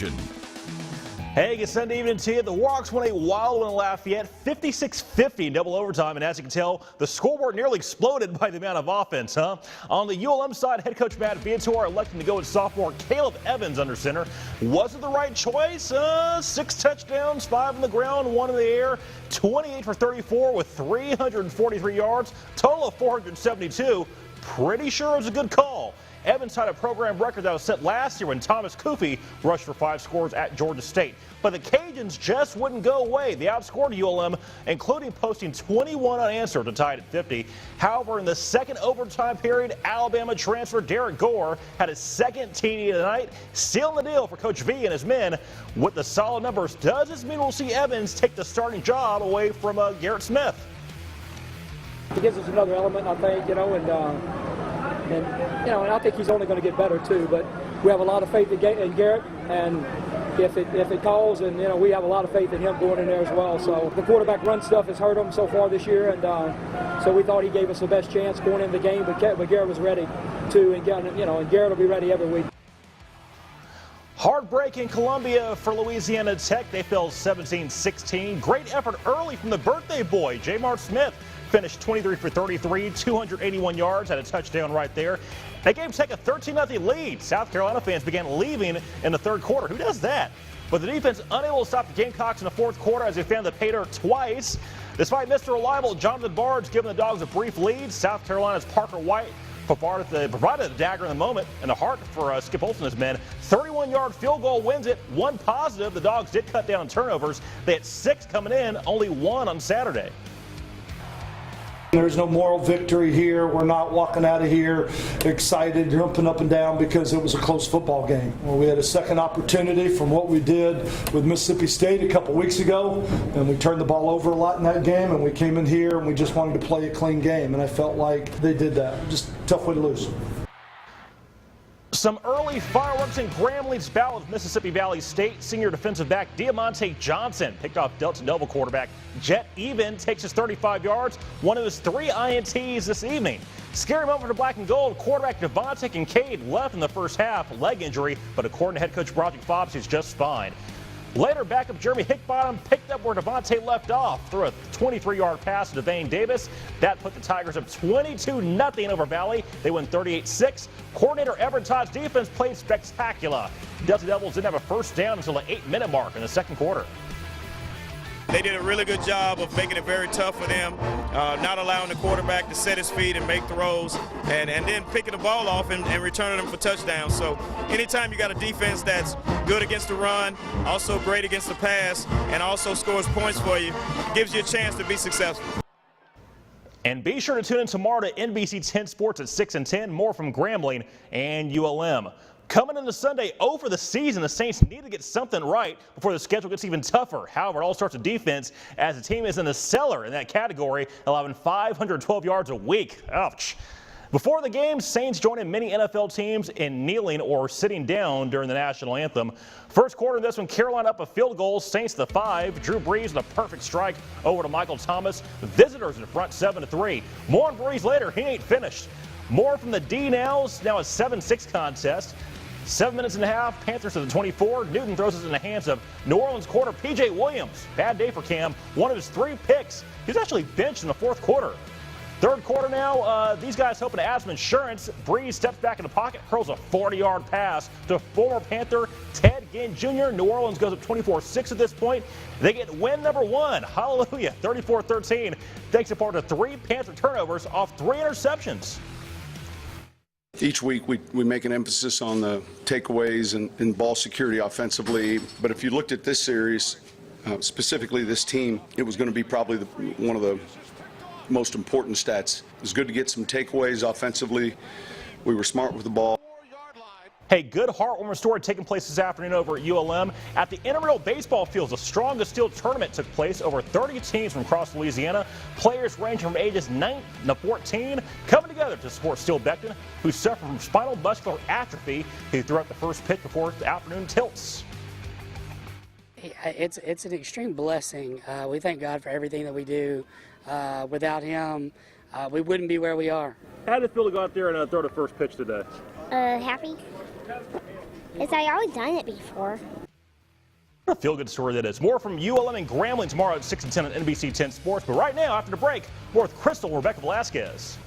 Station. Hey, good Sunday evening to you. The Warhawks won a wild one in Lafayette, 56-50 in double overtime, and as you can tell, the scoreboard nearly exploded by the amount of offense, huh? On the ULM side, head coach Matt Viator electing to go with sophomore Caleb Evans under center. Was it the right choice? 6 touchdowns, 5 on the ground, 1 in the air, 28 for 34 with 343 yards, total of 472. Pretty sure it was a good call. Evans tied a program record that was set last year when Thomas Koofy rushed for 5 scores at Georgia State. But the Cajuns just wouldn't go away. They outscored ULM, including posting 21 unanswered to tie it at 50. However, in the second overtime period, Alabama transfer Derek Gore had his second TD tonight, sealing the deal for Coach V and his men. With the solid numbers, does this mean we'll see Evans take the starting job away from Garrett Smith? It gives us another element, I think, and I think he's only going to get better too. But we have a lot of faith in Garrett, and if it calls, and we have a lot of faith in him going in there as well. So the quarterback run stuff has hurt him so far this year, and so we thought he gave us the best chance going into the game. But Garrett was ready too, and Garrett will be ready every week. Heartbreak in Columbia for Louisiana Tech. They fell 17-16. Great effort early from the birthday boy, Jamar Smith. Finished 23 for 33, 281 yards, had a touchdown right there. They gave Tech a 13-0 lead. South Carolina fans began leaving in the third quarter. Who does that? But the defense unable to stop the Gamecocks in the fourth quarter as they found the pay dirt twice. Despite Mr. Reliable Jonathan Bard's giving the Dogs a brief lead, South Carolina's Parker White provided the dagger in the moment and the heart for Skip Olson and his men. 31-yard field goal wins it. One positive, the Dogs did cut down on turnovers. They had 6 coming in, only 1 on Saturday. There's no moral victory here. We're not walking out of here excited, jumping up and down because it was a close football game. Well, we had a second opportunity from what we did with Mississippi State a couple weeks ago, and we turned the ball over a lot in that game, and we came in here and we just wanted to play a clean game, and I felt like they did that. Just a tough way to lose. Some early fireworks in Gramblin's battle with Mississippi Valley State. Senior defensive back Diamante Johnson picked off Delta Nova quarterback Jet Even, takes his 35 yards, one of his 3 INTs this evening. Scary moment for the black and gold. Quarterback Devontae Kincaid left in the first half, leg injury, but according to head coach Broderick Fobbs, he's just fine. Later, backup Jeremy Hickbottom picked up where Devontae left off, threw a 23-yard pass to Devane Davis. That put the Tigers up 22-0 over Valley. They win 38-6. Coordinator Everett Todd's defense played spectacular. Delta Devils didn't have a first down until the 8-minute mark in the second quarter. They did a really good job of making it very tough for them, not allowing the quarterback to set his feet and make throws, and then picking the ball off and returning them for touchdowns. So anytime you got a defense that's good against the run, also great against the pass, and also scores points for you, gives you a chance to be successful. And be sure to tune in tomorrow to NBC 10 Sports at 6 and 10. More from Grambling and ULM. Coming into Sunday over the season, the Saints need to get something right before the schedule gets even tougher. However, it all starts with defense as the team is in the cellar in that category, allowing 512 yards a week. Ouch. Before the game, Saints joining many NFL teams in kneeling or sitting down during the national anthem. First quarter in this one, Carolina up a field goal, Saints to 5. Drew Brees with a perfect strike over to Michael Thomas. Visitors in front 7-3. More on Brees later, he ain't finished. More from the D nows, now a 7-6 contest. 7 minutes and a half, Panthers to the 24. Newton throws it in the hands of New Orleans quarter P.J. Williams. Bad day for Cam. One of his 3 picks. He was actually benched in the fourth quarter. Third quarter now, these guys hoping to add some insurance. Breeze steps back in the pocket, hurls a 40-yard pass to former Panther Ted Ginn Jr. New Orleans goes up 24-6 at this point. They get win number 1. Hallelujah, 34-13. Thanks in part to 3 Panther turnovers off 3 interceptions. Each week we make an emphasis on the takeaways and ball security offensively. But if you looked at this series, specifically this team, it was going to be probably one of the most important stats. It was good to get some takeaways offensively. We were smart with the ball. Hey, good heartwarming story taking place this afternoon over at ULM. At the intramural baseball fields, the Strongest Steel tournament took place. Over 30 teams from across Louisiana. Players ranging from ages 9 to 14 coming together to support Steele Beckton, who suffered from spinal muscular atrophy. He threw out the first pitch before the afternoon tilts. It's an extreme blessing. We thank God for everything that we do. Without him, we wouldn't be where we are. How did it feel to go out there and throw the first pitch today? Happy. It's I've always done it before. What a feel-good story that is. More from ULM and Grambling tomorrow at 6 and 10 on NBC 10 Sports. But right now, after the break, more with Crystal and Rebecca Velasquez.